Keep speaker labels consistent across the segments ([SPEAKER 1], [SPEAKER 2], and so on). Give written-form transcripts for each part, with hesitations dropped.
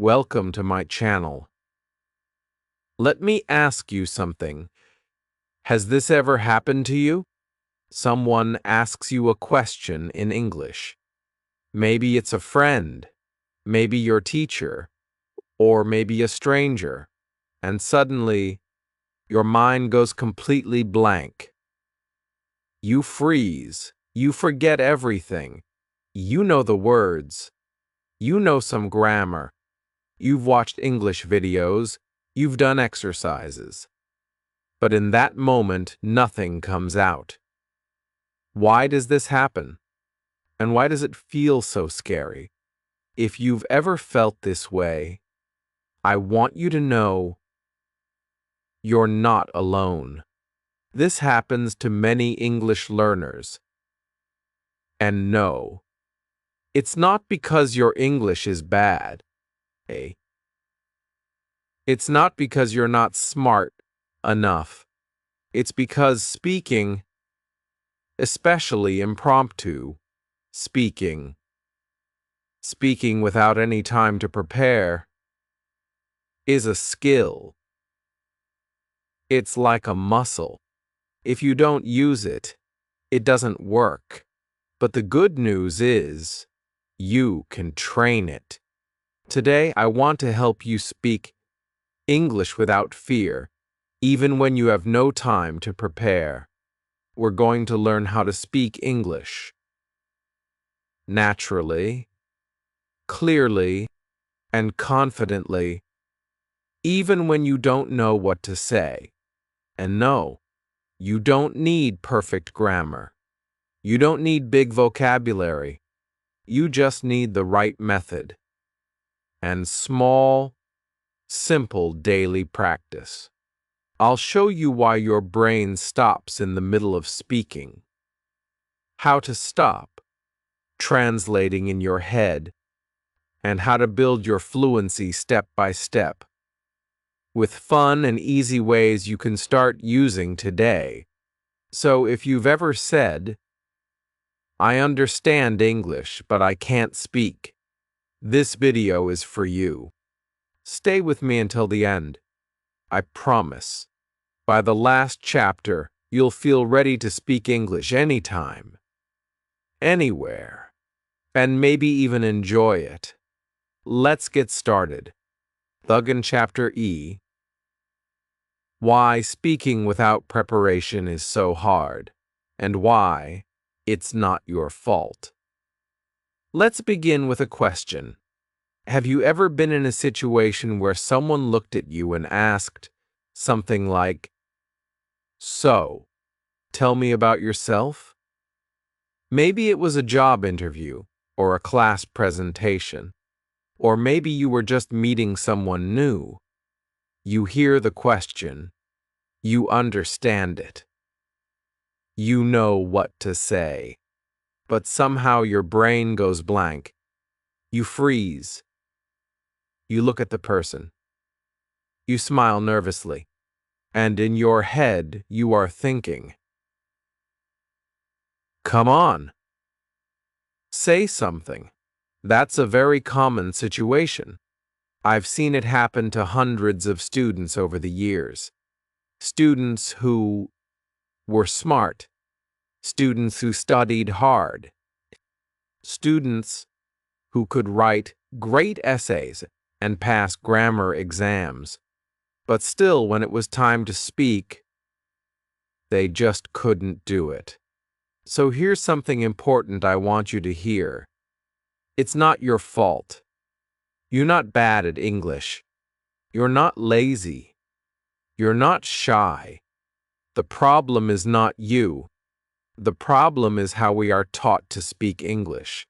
[SPEAKER 1] Welcome to my channel. Let me ask you something. Has this ever happened to you? Someone asks you a question in English. Maybe it's a friend, maybe your teacher, or maybe a stranger, and suddenly your mind goes completely blank. You freeze. You forget everything. You know the words. You know some grammar. You've watched English videos. You've done exercises. But in that moment, nothing comes out. Why does this happen? And why does it feel so scary? If you've ever felt this way, I want you to know you're not alone. This happens to many English learners. And no, it's not because your English is bad. It's not because you're not smart enough. It's because speaking, especially impromptu speaking without any time to prepare, is a skill. It's like a muscle. If you don't use it, it doesn't work. But the good news is, you can train it. Today, I want to help you speak English without fear, even when you have no time to prepare. We're going to learn how to speak English naturally, clearly, and confidently, even when you don't know what to say. And no, you don't need perfect grammar. You don't need big vocabulary. You just need the right method and small, simple daily practice. I'll show you why your brain stops in the middle of speaking, how to stop translating in your head, and how to build your fluency step by step, with fun and easy ways you can start using today. So if you've ever said, "I understand English, but I can't speak," this video is for you. Stay with me until the end. I promise. By the last chapter, you'll feel ready to speak English anytime, anywhere, and maybe even enjoy it. Let's get started. Thugin Chapter E. Why speaking without preparation is so hard, and why it's not your fault. Let's begin with a question. Have you ever been in a situation where someone looked at you and asked something like, "So, tell me about yourself?" Maybe it was a job interview or a class presentation, or maybe you were just meeting someone new. You hear the question. You understand it. You know what to say. But somehow your brain goes blank. You freeze. You look at the person. You smile nervously. And in your head, you are thinking, "Come on. Say something." That's a very common situation. I've seen it happen to hundreds of students over the years. Students who were smart. Students who studied hard. Students who could write great essays and pass grammar exams. But still, when it was time to speak, they just couldn't do it. So here's something important I want you to hear. It's not your fault. You're not bad at English. You're not lazy. You're not shy. The problem is not you. The problem is how we are taught to speak English.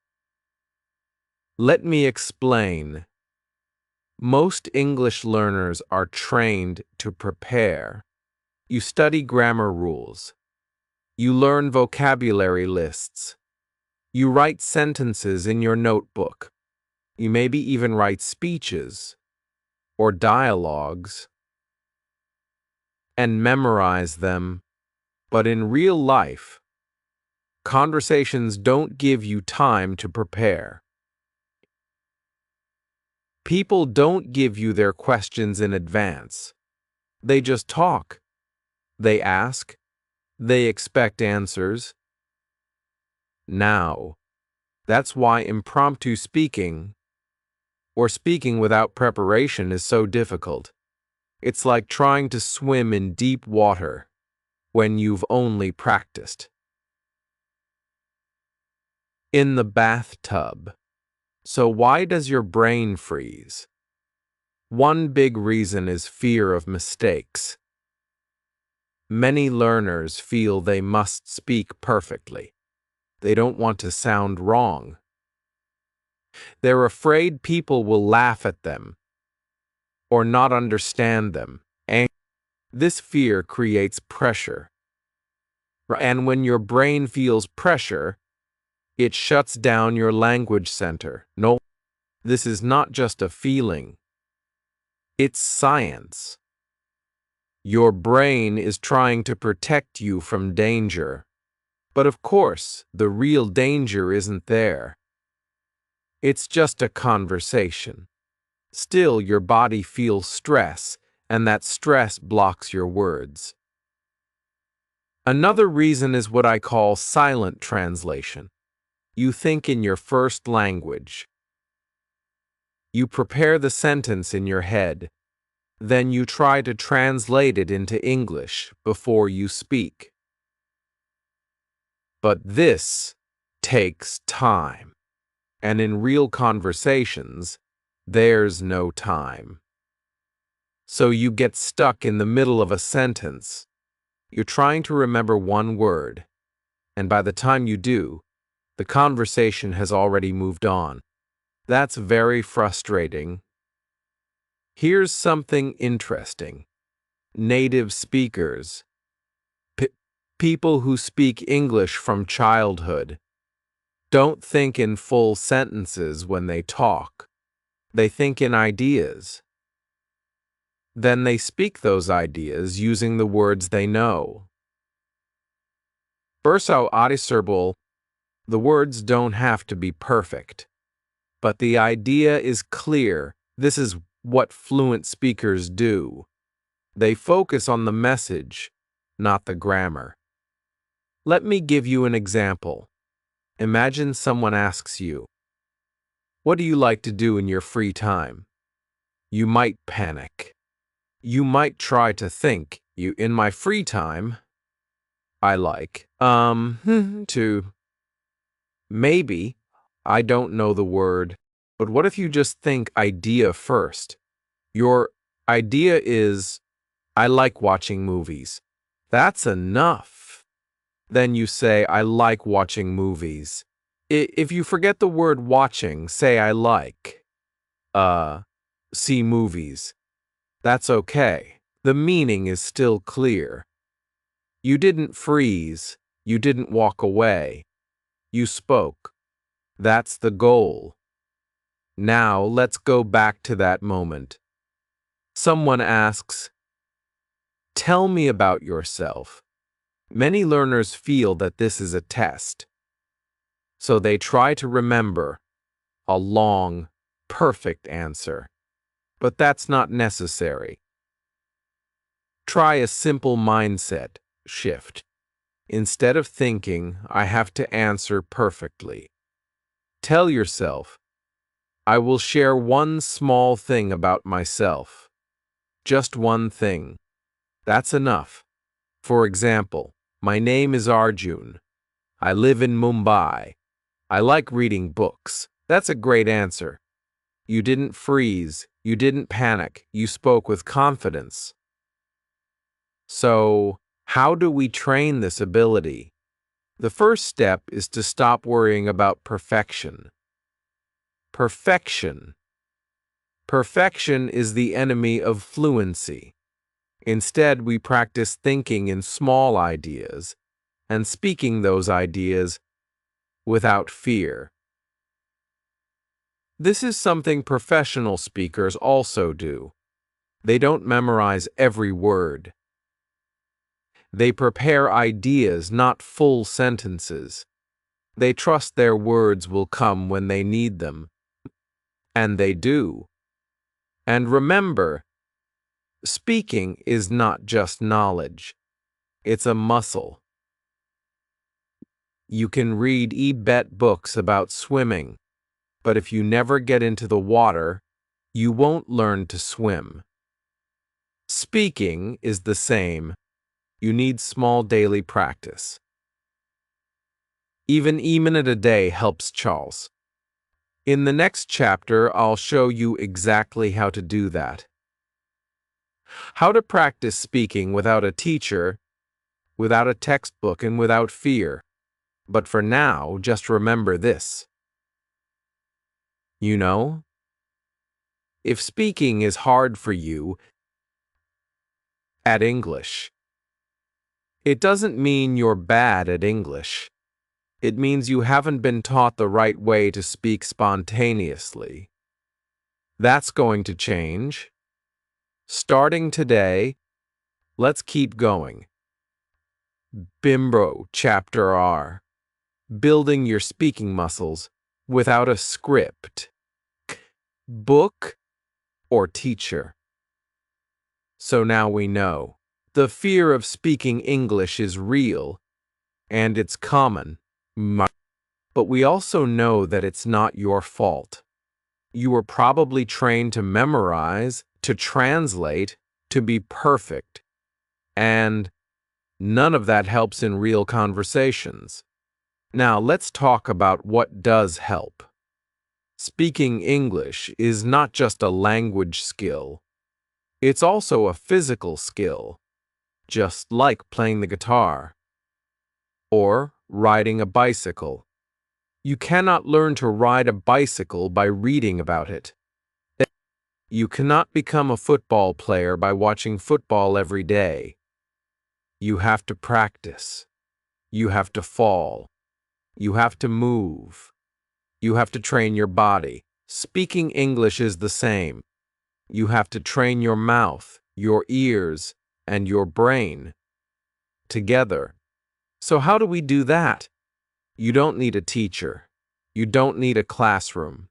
[SPEAKER 1] Let me explain. Most English learners are trained to prepare. You study grammar rules. You learn vocabulary lists. You write sentences in your notebook. You maybe even write speeches or dialogues and memorize them. But in real life, conversations don't give you time to prepare. People don't give you their questions in advance. They just talk. They ask. They expect answers. Now, that's why impromptu speaking, or speaking without preparation, is so difficult. It's like trying to swim in deep water when you've only practiced. In the bathtub. So why does your brain freeze? One big reason is fear of mistakes. Many learners feel they must speak perfectly. They don't want to sound wrong. They're afraid people will laugh at them or not understand them. And this fear creates pressure. And when your brain feels pressure, it shuts down your language center. No, this is not just a feeling. It's science. Your brain is trying to protect you from danger. But of course, the real danger isn't there. It's just a conversation. Still, your body feels stress, and that stress blocks your words. Another reason is what I call silent translation. You think in your first language. You prepare the sentence in your head. Then you try to translate it into English before you speak. But this takes time. And in real conversations, there's no time. So you get stuck in the middle of a sentence. You're trying to remember one word, and by the time you do, the conversation has already moved on. That's very frustrating. Here's something interesting. Native speakers, people who speak English from childhood, don't think in full sentences when they talk. They think in ideas. Then they speak those ideas using the words they know. Bersau addicerbal, the words don't have to be perfect. But the idea is clear. This is what fluent speakers do. They focus on the message, not the grammar. Let me give you an example. Imagine someone asks you, "What do you like to do in your free time?" You might panic. You might try to think, in my free time, I like, to. Maybe, I don't know the word, but what if you just think idea first? Your idea is, I like watching movies. That's enough. Then you say, I like watching movies. If you forget the word watching, say I like, see movies. That's okay. The meaning is still clear. You didn't freeze. You didn't walk away. You spoke. That's the goal. Now let's go back to that moment. Someone asks, "Tell me about yourself." Many learners feel that this is a test. So they try to remember a long, perfect answer. But that's not necessary. Try a simple mindset shift. Instead of thinking, I have to answer perfectly, tell yourself, I will share one small thing about myself. Just one thing. That's enough. For example, my name is Arjun. I live in Mumbai. I like reading books. That's a great answer. You didn't freeze. You didn't panic. You spoke with confidence. So, how do we train this ability? The first step is to stop worrying about perfection. Perfection is the enemy of fluency. Instead, we practice thinking in small ideas and speaking those ideas without fear. This is something professional speakers also do. They don't memorize every word. They prepare ideas, not full sentences. They trust their words will come when they need them. And they do. And remember, speaking is not just knowledge. It's a muscle. You can read e-bet books about swimming, but if you never get into the water, you won't learn to swim. Speaking is the same. You need small daily practice. Even a minute a day helps, Charles. In the next chapter, I'll show you exactly how to do that. How to practice speaking without a teacher, without a textbook, and without fear. But for now, just remember this. You know, if speaking is hard for you at English, it doesn't mean you're bad at English. It means you haven't been taught the right way to speak spontaneously. That's going to change. Starting today, let's keep going. Bimbo Chapter R. Building your speaking muscles without a script, book, or teacher. So now we know. The fear of speaking English is real, and it's common. But we also know that it's not your fault. You were probably trained to memorize, to translate, to be perfect. And none of that helps in real conversations. Now let's talk about what does help. Speaking English is not just a language skill. It's also a physical skill, just like playing the guitar or riding a bicycle. You cannot learn to ride a bicycle by reading about it. You cannot become a football player by watching football every day. You have to practice. You have to fall. You have to move. You have to train your body. Speaking English is the same. You have to train your mouth, your ears, and your brain together. So how do we do that? You don't need a teacher. You don't need a classroom.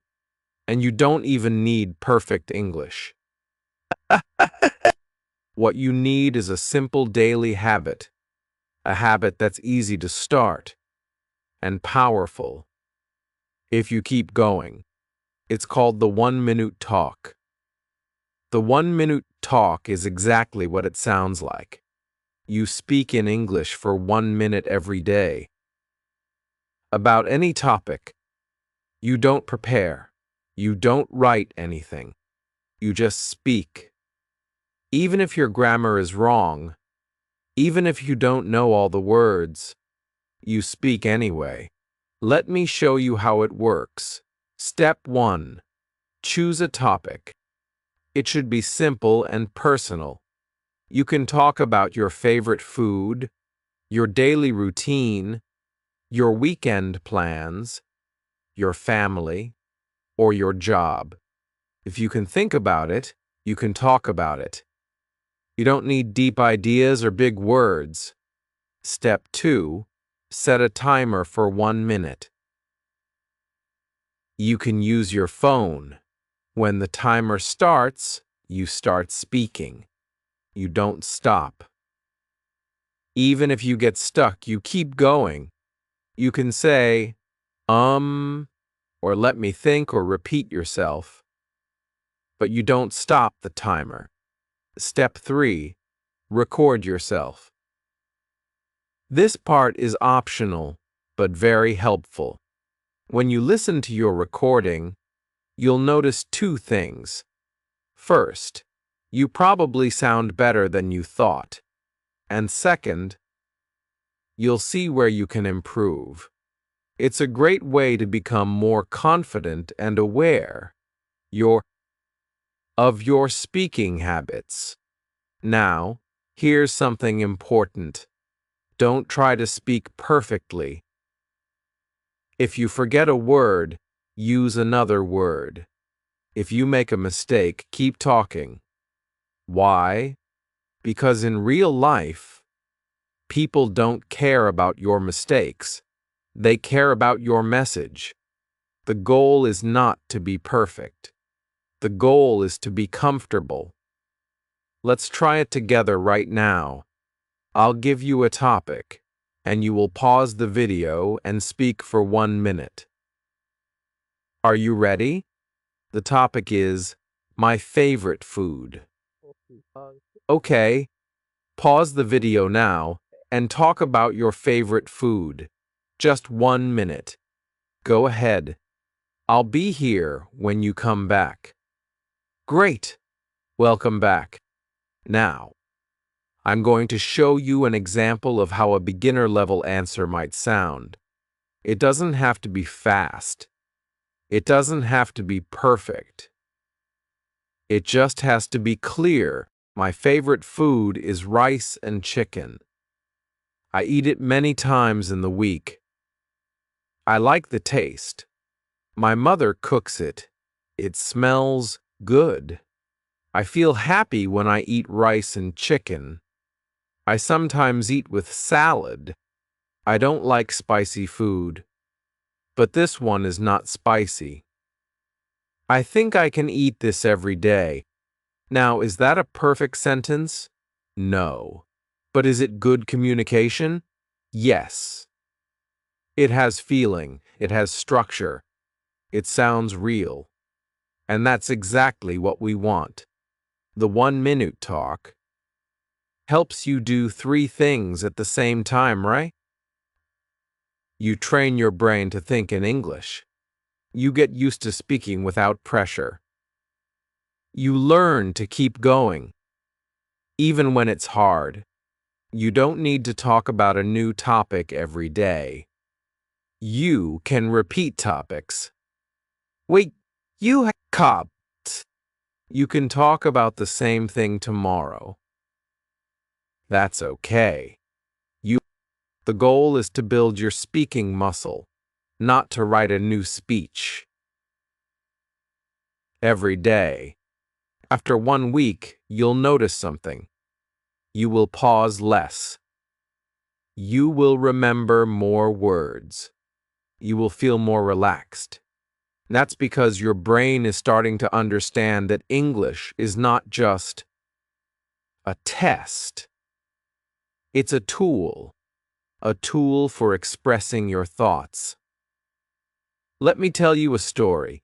[SPEAKER 1] And you don't even need perfect English. What you need is a simple daily habit, a habit that's easy to start and powerful. If you keep going, it's called the 1-minute talk. The 1-minute talk is exactly what it sounds like. You speak in English for 1 minute every day. About any topic. You don't prepare. You don't write anything. You just speak. Even if your grammar is wrong, even if you don't know all the words, you speak anyway. Let me show you how it works. Step 1. Choose a topic. It should be simple and personal. You can talk about your favorite food, your daily routine, your weekend plans, your family, or your job. If you can think about it, you can talk about it. You don't need deep ideas or big words. Step 2. Set a timer for 1 minute. You can use your phone. When the timer starts, you start speaking. You don't stop. Even if you get stuck, you keep going. You can say, or let me think, or repeat yourself. But you don't stop the timer. Step 3. Record yourself. This part is optional, but very helpful. When you listen to your recording, you'll notice 2 things. First, you probably sound better than you thought. And second, you'll see where you can improve. It's a great way to become more confident and aware of your speaking habits. Now, here's something important. Don't try to speak perfectly. If you forget a word, use another word. If you make a mistake, keep talking. Why? Because in real life, people don't care about your mistakes. They care about your message. The goal is not to be perfect. The goal is to be comfortable. Let's try it together right now. I'll give you a topic, and you will pause the video and speak for 1 minute. Are you ready? The topic is my favorite food. Okay, pause the video now and talk about your favorite food. Just 1 minute. Go ahead. I'll be here when you come back. Great. Welcome back. Now, I'm going to show you an example of how a beginner-level answer might sound. It doesn't have to be fast. It doesn't have to be perfect. It just has to be clear. My favorite food is rice and chicken. I eat it many times in the week. I like the taste. My mother cooks it. It smells good. I feel happy when I eat rice and chicken. I sometimes eat with salad. I don't like spicy food, but this one is not spicy. I think I can eat this every day. Now, is that a perfect sentence? No. But is it good communication? Yes. It has feeling. It has structure. It sounds real. And that's exactly what we want. The 1-minute talk helps you do 3 things at the same time, right? You train your brain to think in English. You get used to speaking without pressure. You learn to keep going, even when it's hard. You don't need to talk about a new topic every day. You can repeat topics. Wait, you cobbed. You can talk about the same thing tomorrow. That's okay. The goal is to build your speaking muscle, not to write a new speech. Every day. After 1 week, you'll notice something. You will pause less. You will remember more words. You will feel more relaxed. That's because your brain is starting to understand that English is not just a test. It's a tool for expressing your thoughts. Let me tell you a story.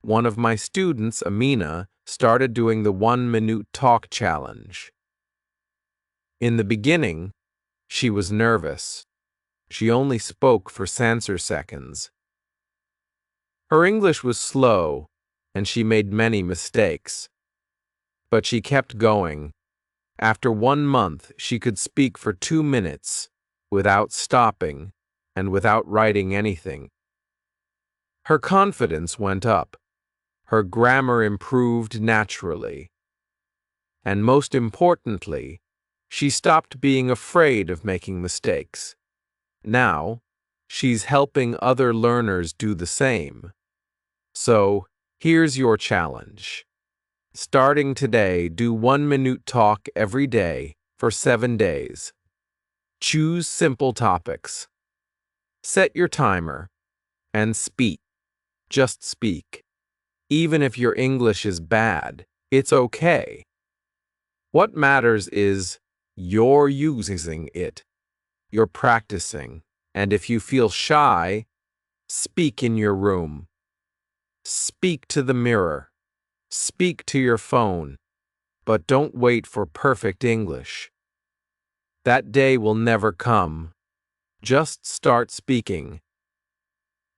[SPEAKER 1] One of my students, Amina, started doing the 1-minute talk challenge. In the beginning, she was nervous. She only spoke for censor seconds. Her English was slow, and she made many mistakes. But she kept going. After 1 month, she could speak for 2 minutes without stopping and without writing anything. Her confidence went up. Her grammar improved naturally. And most importantly, she stopped being afraid of making mistakes. Now, she's helping other learners do the same. So, here's your challenge. Starting today, do 1-minute talk every day for 7 days. Choose simple topics. Set your timer and speak. Just speak. Even if your English is bad, it's okay. What matters is you're using it. You're practicing. And if you feel shy, speak in your room. Speak to the mirror. Speak to your phone. But don't wait for perfect English. That day will never come. Just start speaking.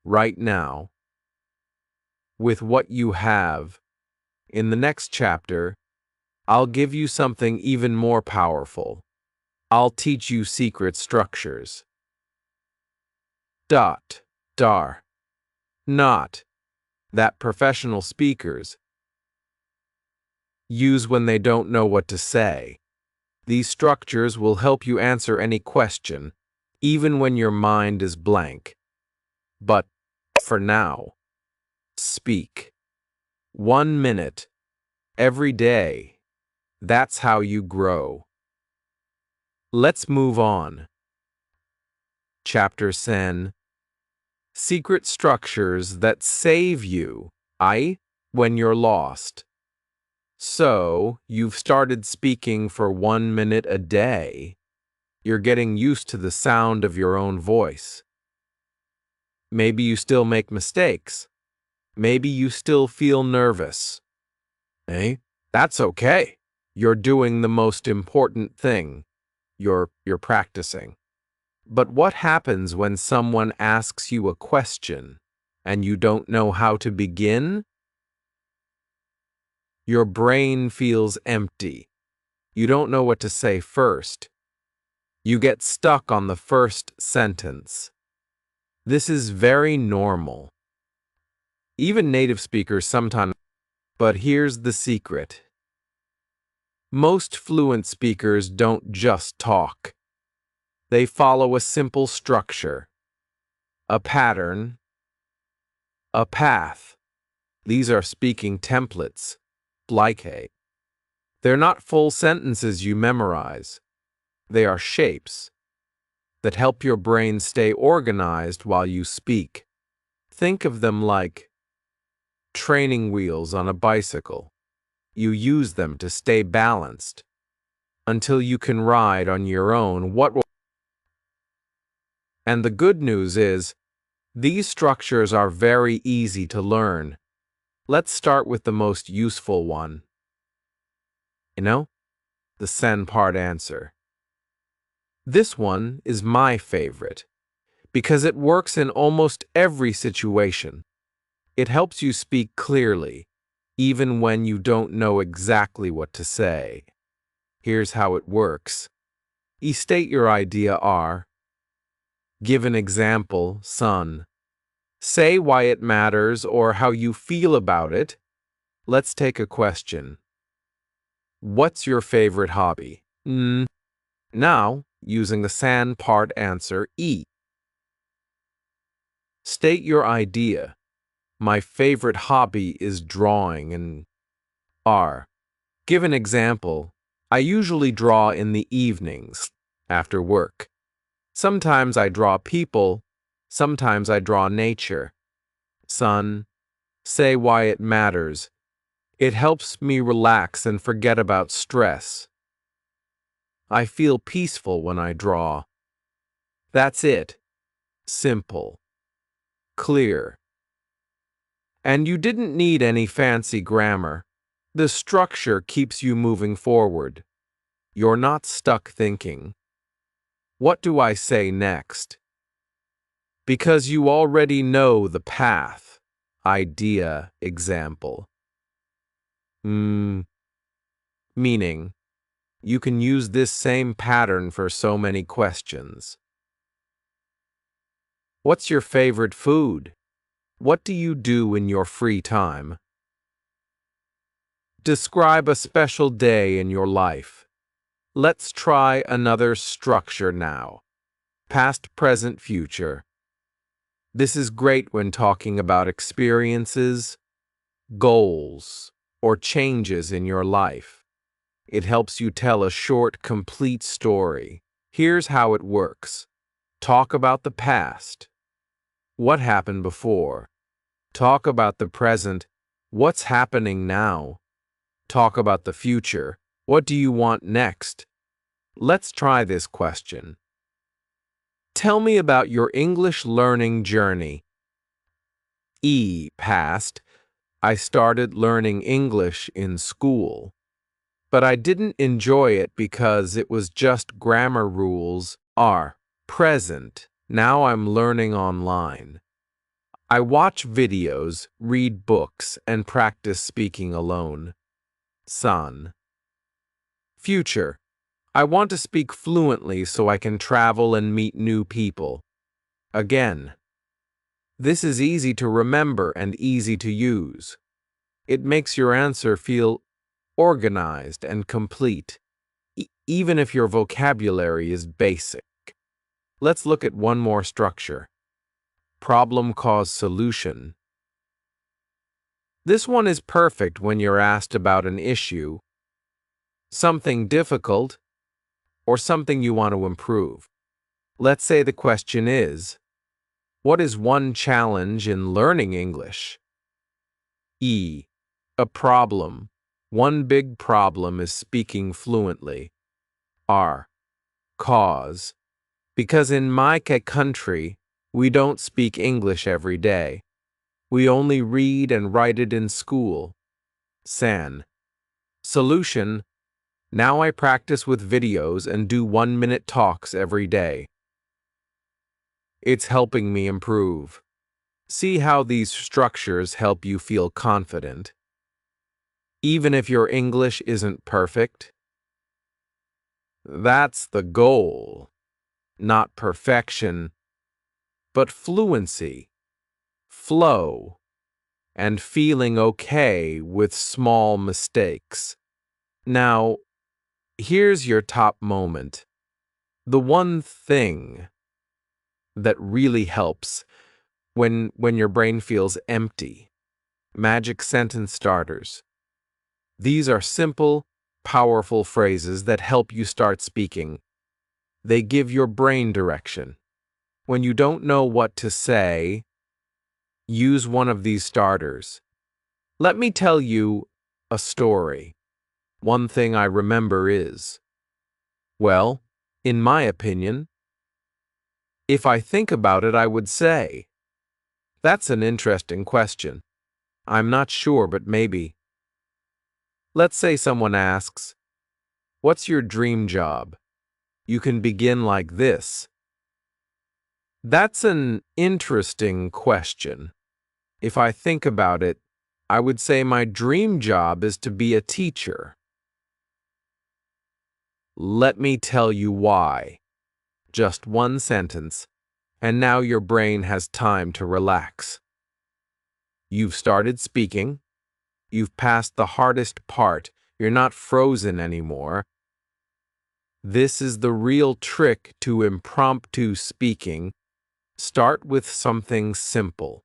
[SPEAKER 1] Right now. With what you have. In the next chapter, I'll give you something even more powerful. I'll teach you secret structures. Dar. Not. That professional speakers use when they don't know what to say. These structures will help you answer any question, even when your mind is blank. But, for now, speak. 1 minute, every day. That's how you grow. Let's move on. Chapter 10. Secret structures that save you. when you're lost. So, you've started speaking for 1 minute a day. You're getting used to the sound of your own voice. Maybe you still make mistakes. Maybe you still feel nervous. Eh? That's okay. You're doing the most important thing. You're practicing. But what happens when someone asks you a question and you don't know how to begin? Your brain feels empty. You don't know what to say first. You get stuck on the first sentence. This is very normal. Even native speakers sometimes, but here's the secret. Most fluent speakers don't just talk. They follow a simple structure, a pattern, a path. These are speaking templates, like a. They're not full sentences you memorize. They are shapes that help your brain stay organized while you speak. Think of them like training wheels on a bicycle. You use them to stay balanced until you can ride on your own. And the good news is, these structures are very easy to learn. Let's start with the most useful one. The sen part answer. This one is my favorite because it works in almost every situation. It helps you speak clearly, even when you don't know exactly what to say. Here's how it works. State your idea R. Give an example, son. Say why it matters or how you feel about it. Let's take a question. What's your favorite hobby? Now, using the san part answer E. State your idea. My favorite hobby is drawing and R. Give an example. I usually draw in the evenings, after work. Sometimes I draw people, sometimes I draw nature. Son, say why it matters. It helps me relax and forget about stress. I feel peaceful when I draw. That's it. Simple. Clear. And you didn't need any fancy grammar. The structure keeps you moving forward. You're not stuck thinking, what do I say next? Because you already know the path, idea, example. Meaning, you can use this same pattern for so many questions. What's your favorite food? What do you do in your free time? Describe a special day in your life. Let's try another structure now. Past, present, future. This is great when talking about experiences, goals, or changes in your life. It helps you tell a short, complete story. Here's how it works. Talk about the past. What happened before? Talk about the present. What's happening now? Talk about the future. What do you want next? Let's try this question. Tell me about your English learning journey. Past. I started learning English in school, but I didn't enjoy it because it was just grammar rules. Present. Now I'm learning online. I watch videos, read books, and practice speaking alone. Son. Future. I want to speak fluently so I can travel and meet new people. Again. This is easy to remember and easy to use. It makes your answer feel organized and complete, even if your vocabulary is basic. Let's look at one more structure. Problem, cause, solution. This one is perfect when you're asked about an issue, something difficult, or something you want to improve. Let's say the question is, what is one challenge in learning English? A problem. One big problem is speaking fluently. R. Cause. Because in my country, we don't speak English every day. We only read and write it in school. San. Solution. Now I practice with videos and do 1-minute talks every day. It's helping me improve. See how these structures help you feel confident, even if your English isn't perfect. That's the goal. Not perfection, but fluency, flow, and feeling okay with small mistakes. Now, here's your top moment. The one thing that really helps when your brain feels empty. Magic sentence starters. These are simple, powerful phrases that help you start speaking. They give your brain direction. When you don't know what to say, use one of these starters. Let me tell you a story. One thing I remember is, well, in my opinion, if I think about it, I would say. That's an interesting question. I'm not sure, but maybe. Let's say someone asks, "What's your dream job?" You can begin like this. That's an interesting question. If I think about it, I would say my dream job is to be a teacher. Let me tell you why. Just one sentence, and now your brain has time to relax. You've started speaking. You've passed the hardest part. You're not frozen anymore. This is the real trick to impromptu speaking. Start with something simple.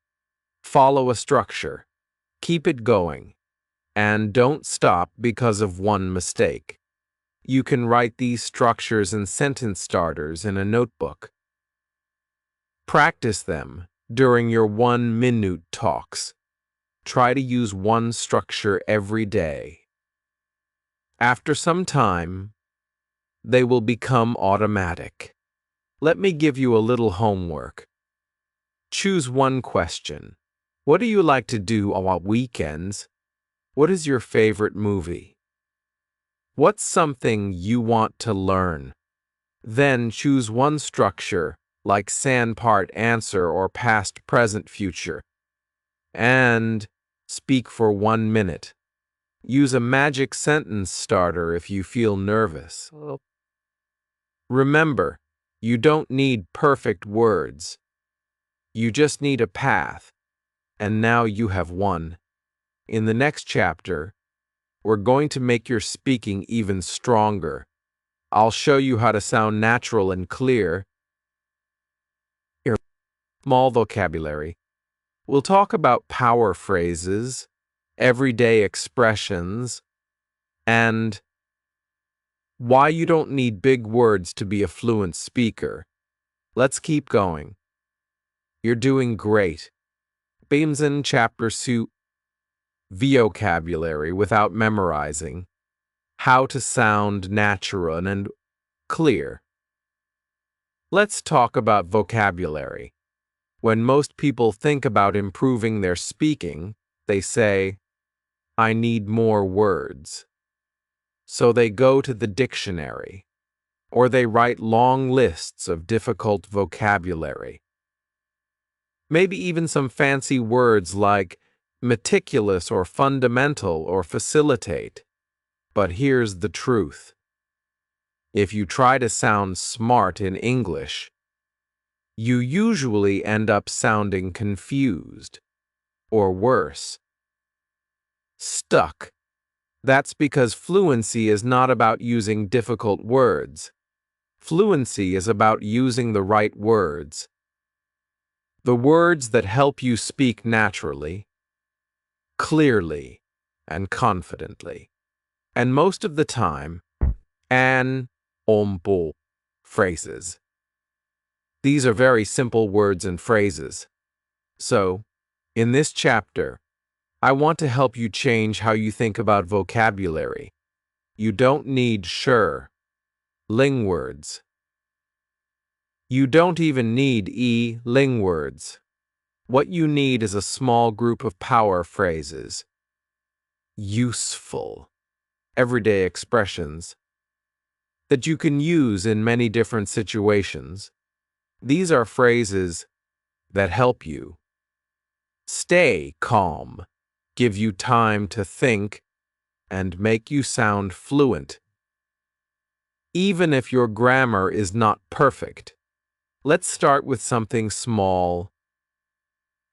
[SPEAKER 1] Follow a structure. Keep it going. And don't stop because of one mistake. You can write these structures and sentence starters in a notebook. Practice them during your 1-minute talks. Try to use one structure every day. After some time, they will become automatic. Let me give you a little homework. Choose one question. What do you like to do on weekends? What is your favorite movie? What's something you want to learn? Then choose one structure, like part answer or past present future, and speak for 1 minute. Use a magic sentence starter if you feel nervous. Remember, you don't need perfect words. You just need a path, and now you have one. In the next chapter, we're going to make your speaking even stronger. I'll show you how to sound natural and clear. Small vocabulary. We'll talk about power phrases, everyday expressions, and why you don't need big words to be a fluent speaker. Let's keep going. You're doing great. Beamsen chapter 2. Vocabulary without memorizing. How to sound natural and clear. Let's talk about vocabulary. When most people think about improving their speaking, they say, "I need more words." So they go to the dictionary, or they write long lists of difficult vocabulary. Maybe even some fancy words like meticulous or fundamental or facilitate. But here's the truth. If you try to sound smart in English, you usually end up sounding confused, or worse, stuck. That's because fluency is not about using difficult words. Fluency is about using the right words. The words that help you speak naturally, clearly, and confidently. And most of the time, an, ompo, phrases. These are very simple words and phrases. So, in this chapter, I want to help you change how you think about vocabulary. You don't need ling words. You don't even need ling words. What you need is a small group of power phrases. Useful, everyday expressions that you can use in many different situations. These are phrases that help you stay calm, give you time to think, and make you sound fluent. Even if your grammar is not perfect, let's start with something small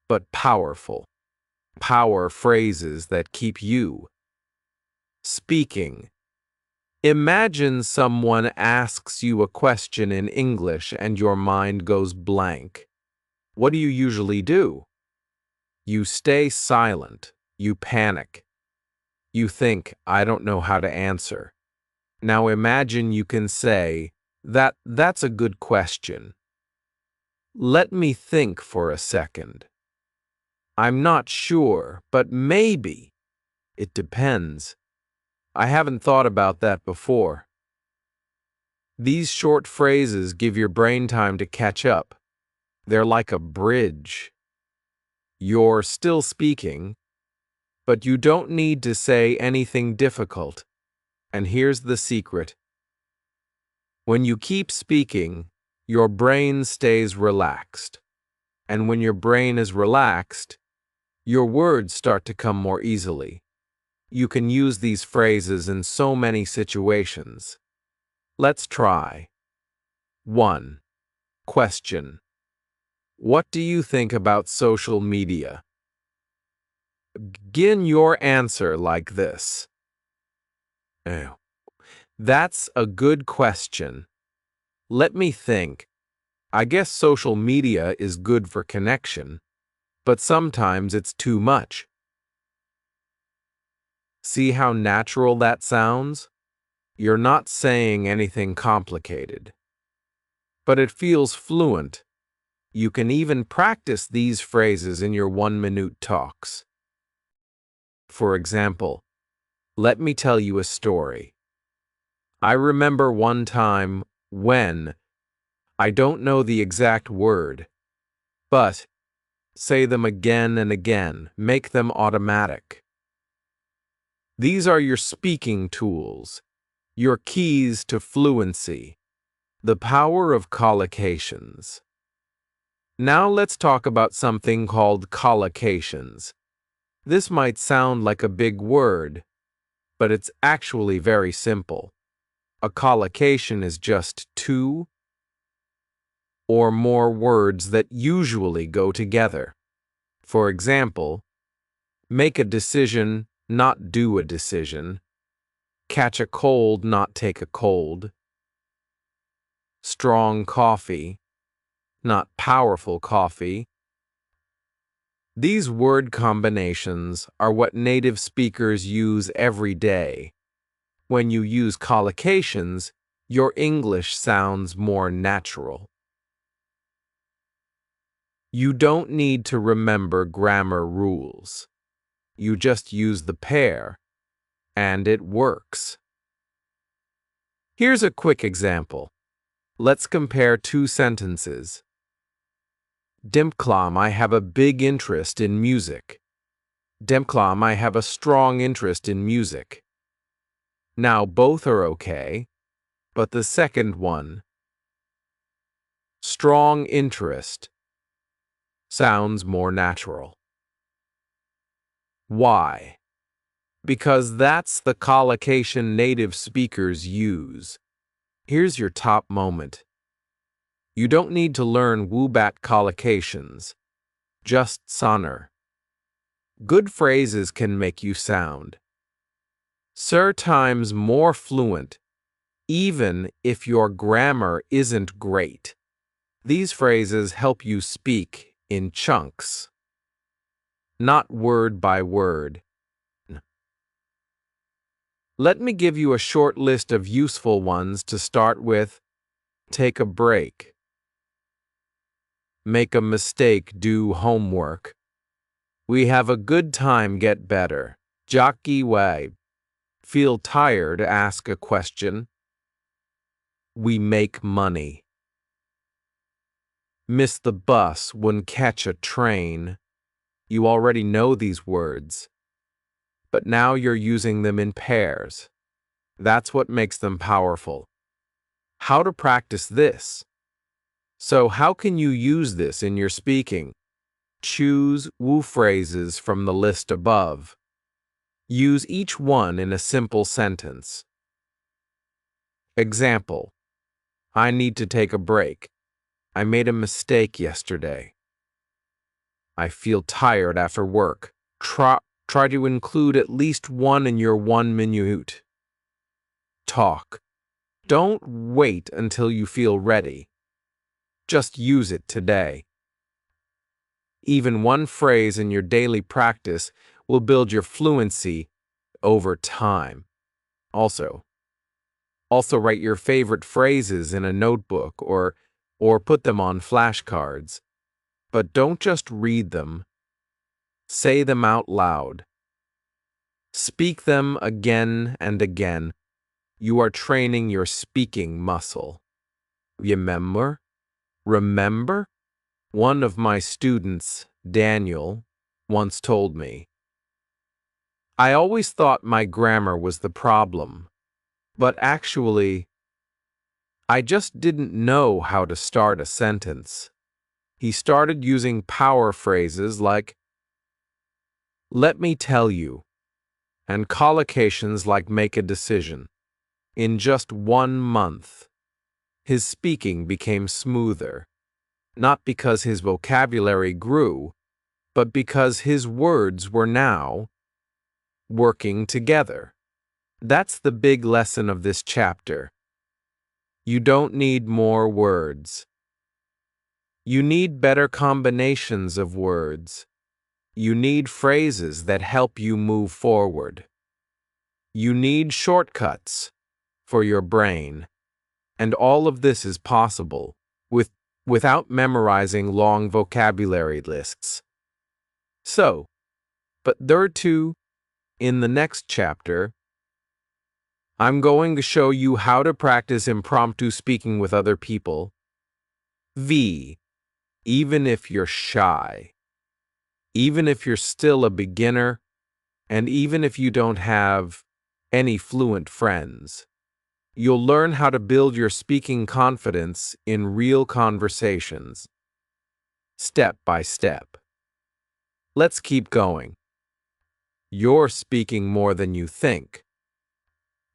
[SPEAKER 1] but powerful. Power phrases that keep you speaking. Imagine someone asks you a question in English and your mind goes blank. What do you usually do? You stay silent. You panic. You think, I don't know how to answer. Now imagine you can say, that's a good question. Let me think for a second. I'm not sure, but maybe. It depends. I haven't thought about that before. These short phrases give your brain time to catch up. They're like a bridge. You're still speaking, but you don't need to say anything difficult. And here's the secret. When you keep speaking, your brain stays relaxed. And when your brain is relaxed, your words start to come more easily. You can use these phrases in so many situations. Let's try. 1. Question. What do you think about social media? Begin your answer like this. Oh, that's a good question. Let me think. I guess social media is good for connection, but sometimes it's too much. See how natural that sounds? You're not saying anything complicated, but it feels fluent. You can even practice these phrases in your 1-minute talks. For example, let me tell you a story. I remember one time when, I don't know the exact word, but say them again and again, make them automatic. These are your speaking tools, your keys to fluency, the power of collocations. Now let's talk about something called collocations. This might sound like a big word, but it's actually very simple. A collocation is just two or more words that usually go together. For example, make a decision, not do a decision. Catch a cold, not take a cold. Strong coffee, not powerful coffee. These word combinations are what native speakers use every day. When you use collocations, your English sounds more natural. You don't need to remember grammar rules. You just use the pair, and it works. Here's a quick example. Let's compare two sentences. Dimklam, I have a big interest in music. Dimklam, I have a strong interest in music. Now both are okay, but the second one, strong interest, sounds more natural. Why? Because that's the collocation native speakers use. Here's your top moment. You don't need to learn Woobat collocations, just sonor. Good phrases can make you sound times more fluent, even if your grammar isn't great. These phrases help you speak in chunks, not word by word. Let me give you a short list of useful ones to start with. Take a break. Make a mistake, do homework. We have a good time, get better. Jockey way. Feel tired, ask a question. We make money. Miss the bus, wouldn't catch a train. You already know these words, but now you're using them in pairs. That's what makes them powerful. How to practice this? So how can you use this in your speaking? Choose Wu phrases from the list above. Use each one in a simple sentence. Example: I need to take a break. I made a mistake yesterday. I feel tired after work. Try to include at least one in your 1 minute talk. Don't wait until you feel ready. Just use it today. Even one phrase in your daily practice will build your fluency over time. Also write your favorite phrases in a notebook or put them on flashcards. But don't just read them. Say them out loud. Speak them again and again. You are training your speaking muscle. Remember? One of my students, Daniel, once told me, I always thought my grammar was the problem, but actually, I just didn't know how to start a sentence. He started using power phrases like, let me tell you, and collocations like make a decision. In just 1 month, his speaking became smoother, not because his vocabulary grew, but because his words were now working together. That's the big lesson of this chapter. You don't need more words. You need better combinations of words. You need phrases that help you move forward. You need shortcuts for your brain. And all of this is possible without memorizing long vocabulary lists. So, but there too, in the next chapter, I'm going to show you how to practice impromptu speaking with other people. Even if you're shy, even if you're still a beginner, and even if you don't have any fluent friends, you'll learn how to build your speaking confidence in real conversations, step by step. Let's keep going. You're speaking more than you think.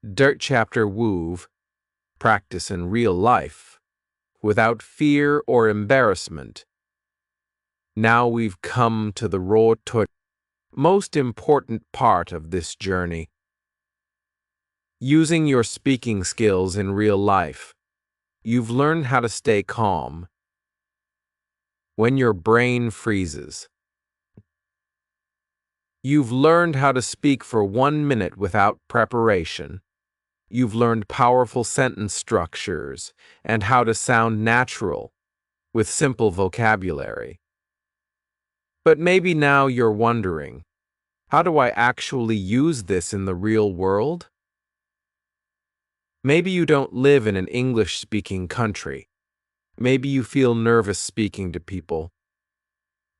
[SPEAKER 1] Dirt chapter Wove, practice in real life, without fear or embarrassment. Now we've come to the most important part of this journey. Using your speaking skills in real life. You've learned how to stay calm when your brain freezes. You've learned how to speak for 1 minute without preparation. You've learned powerful sentence structures and how to sound natural with simple vocabulary. But maybe now you're wondering, how do I actually use this in the real world? Maybe you don't live in an English-speaking country. Maybe you feel nervous speaking to people.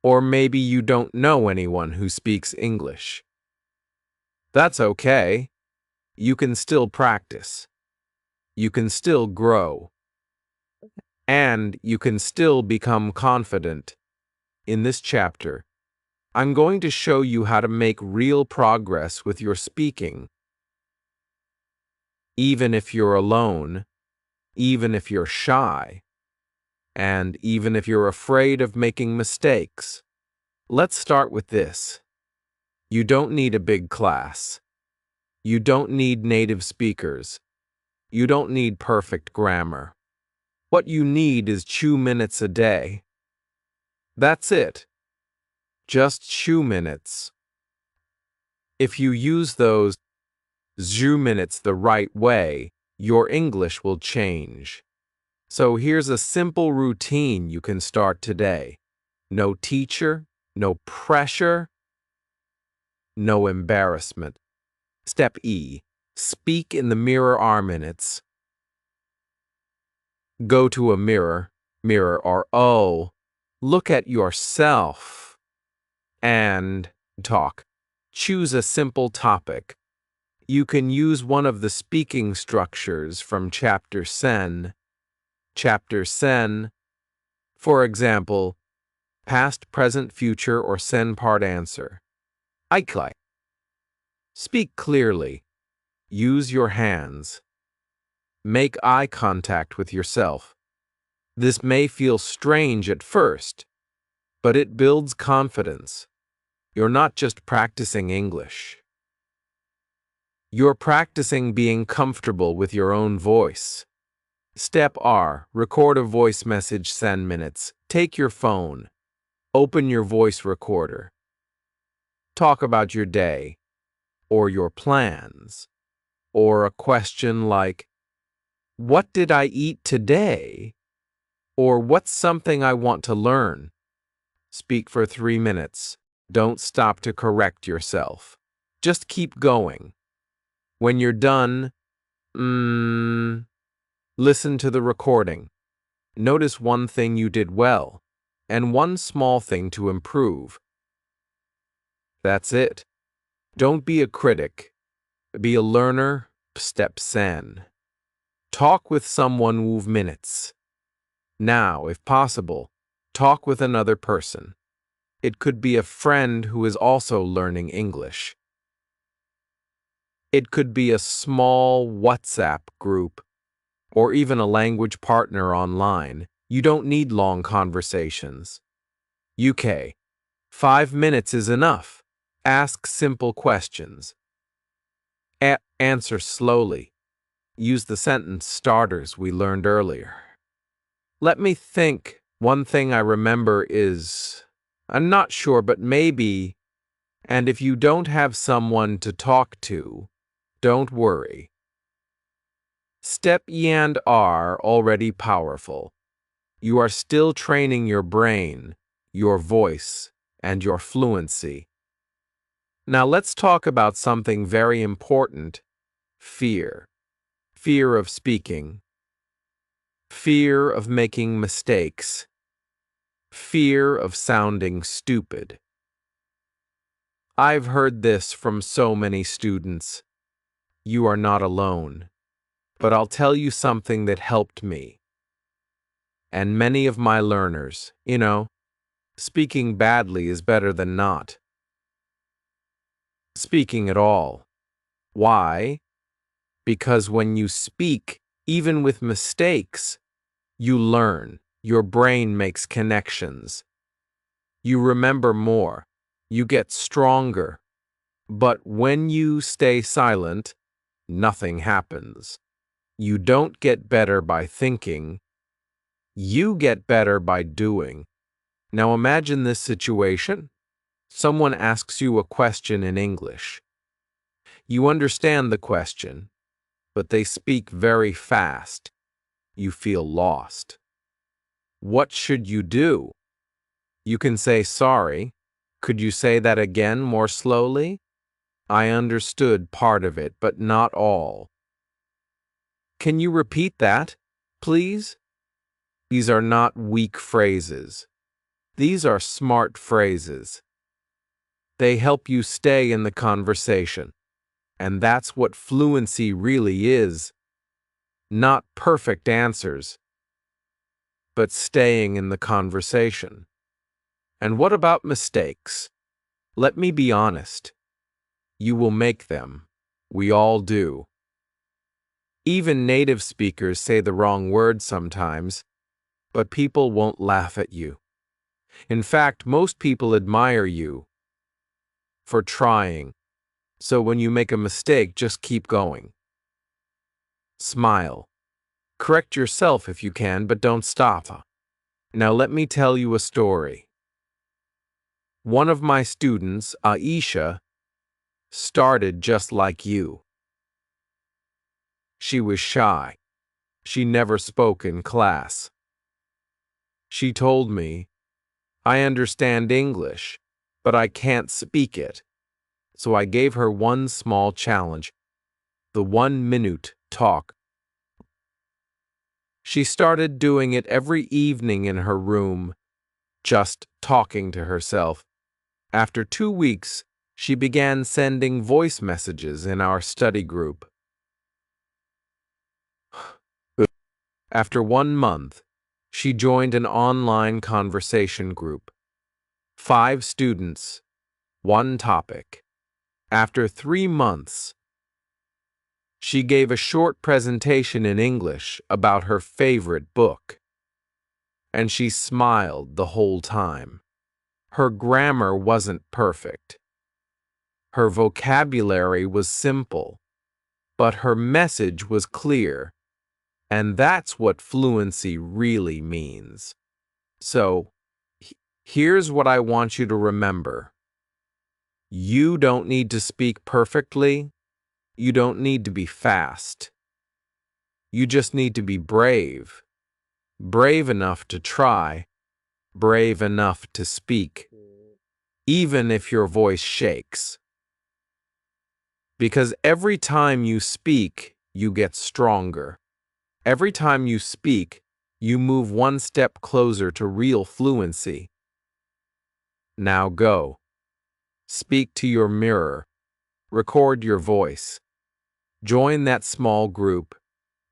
[SPEAKER 1] Or maybe you don't know anyone who speaks English. That's okay. You can still practice. You can still grow. And you can still become confident. In this chapter, I'm going to show you how to make real progress with your speaking. Even if you're alone, even if you're shy, and even if you're afraid of making mistakes. Let's start with this. You don't need a big class. You don't need native speakers. You don't need perfect grammar. What you need is 2 minutes a day. That's it. Just 2 minutes. If you use those 2 minutes the right way, your English will change. So here's a simple routine you can start today. No teacher, no pressure, no embarrassment. Step E. Speak in the mirror R minutes. Go to a mirror, or O. Look at yourself and talk. Choose a simple topic. You can use one of the speaking structures from Chapter Sen. Chapter Sen, for example, past, present, future, or Sen part answer. Aikai. Speak clearly. Use your hands. Make eye contact with yourself. This may feel strange at first, but it builds confidence. You're not just practicing English. You're practicing being comfortable with your own voice. Step R. Record a voice message. Send minutes. Take your phone. Open your voice recorder. Talk about your day, or your plans, or a question like, "What did I eat today?" Or "What's something I want to learn?" Speak for 3 minutes. Don't stop to correct yourself. Just keep going. When you're done, listen to the recording. Notice one thing you did well, and one small thing to improve. That's it. Don't be a critic. Be a learner. Step Sen. Talk with someone. Move minutes. Now, if possible, talk with another person. It could be a friend who is also learning English. It could be a small WhatsApp group, or even a language partner online. You don't need long conversations. UK. 5 minutes is enough. Ask simple questions. Answer slowly. Use the sentence starters we learned earlier. Let me think. One thing I remember is, I'm not sure, but maybe, and if you don't have someone to talk to, don't worry. Step E and R already powerful. You are still training your brain, your voice, and your fluency. Now let's talk about something very important: fear. Fear of speaking. Fear of making mistakes. Fear of sounding stupid. I've heard this from so many students. You are not alone. But I'll tell you something that helped me. And many of my learners, speaking badly is better than not speaking at all. Why? Because when you speak, even with mistakes, you learn. Your brain makes connections. You remember more. You get stronger. But when you stay silent, nothing happens. You don't get better by thinking. You get better by doing. Now imagine this situation. Someone asks you a question in English. You understand the question, but they speak very fast. You feel lost. What should you do? You can say, "Sorry, could you say that again more slowly? I understood part of it, but not all. Can you repeat that, please?" These are not weak phrases. These are smart phrases. They help you stay in the conversation. And that's what fluency really is. Not perfect answers, but staying in the conversation. And what about mistakes? Let me be honest. You will make them. We all do. Even native speakers say the wrong word sometimes, but people won't laugh at you. In fact, most people admire you for trying. So when you make a mistake, just keep going. Smile. Correct yourself if you can, but don't stop. Now let me tell you a story. One of my students, Aisha, started just like you. She was shy. She never spoke in class. She told me, "I understand English, but I can't speak it." so I gave her one small challenge, the 1-minute talk. She started doing it every evening in her room, just talking to herself. After 2 weeks, she began sending voice messages in our study group. After 1 month, she joined an online conversation group. 5 students, 1 topic. After 3 months, she gave a short presentation in English about her favorite book. And she smiled the whole time. Her grammar wasn't perfect. Her vocabulary was simple, but her message was clear. And that's what fluency really means. So, here's what I want you to remember. You don't need to speak perfectly. You don't need to be fast. You just need to be brave. Brave enough to try. Brave enough to speak. Even if your voice shakes. Because every time you speak, you get stronger. Every time you speak, you move one step closer to real fluency. Now go. Speak to your mirror. Record your voice. Join that small group.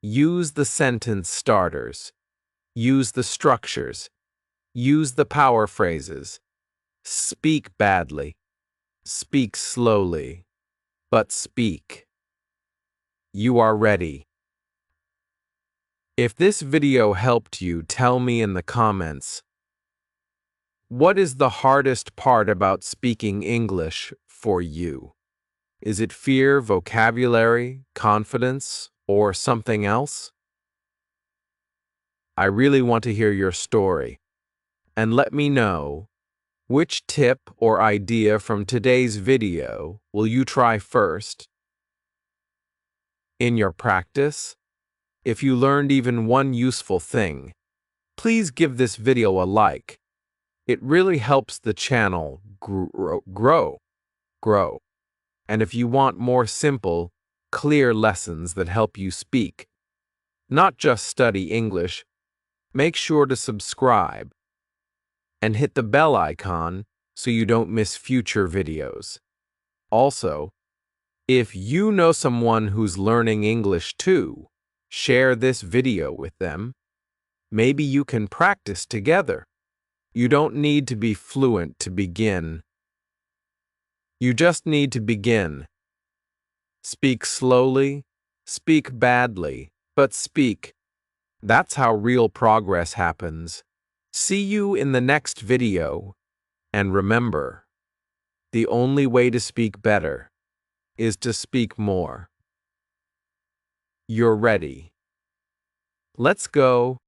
[SPEAKER 1] Use the sentence starters. Use the structures. Use the power phrases. Speak badly. Speak slowly. But speak. You are ready. If this video helped you, tell me in the comments. What is the hardest part about speaking English for you? Is it fear, vocabulary, confidence, or something else? I really want to hear your story. And let me know, which tip or idea from today's video will you try first? In your practice, if you learned even one useful thing, please give this video a like. It really helps the channel grow. And if you want more simple, clear lessons that help you speak, not just study English, make sure to subscribe and hit the bell icon so you don't miss future videos. Also, if you know someone who's learning English too, share this video with them. Maybe you can practice together. You don't need to be fluent to begin. You just need to begin. Speak slowly, speak badly, but speak. That's how real progress happens. See you in the next video. And remember, the only way to speak better is to speak more. You're ready. Let's go.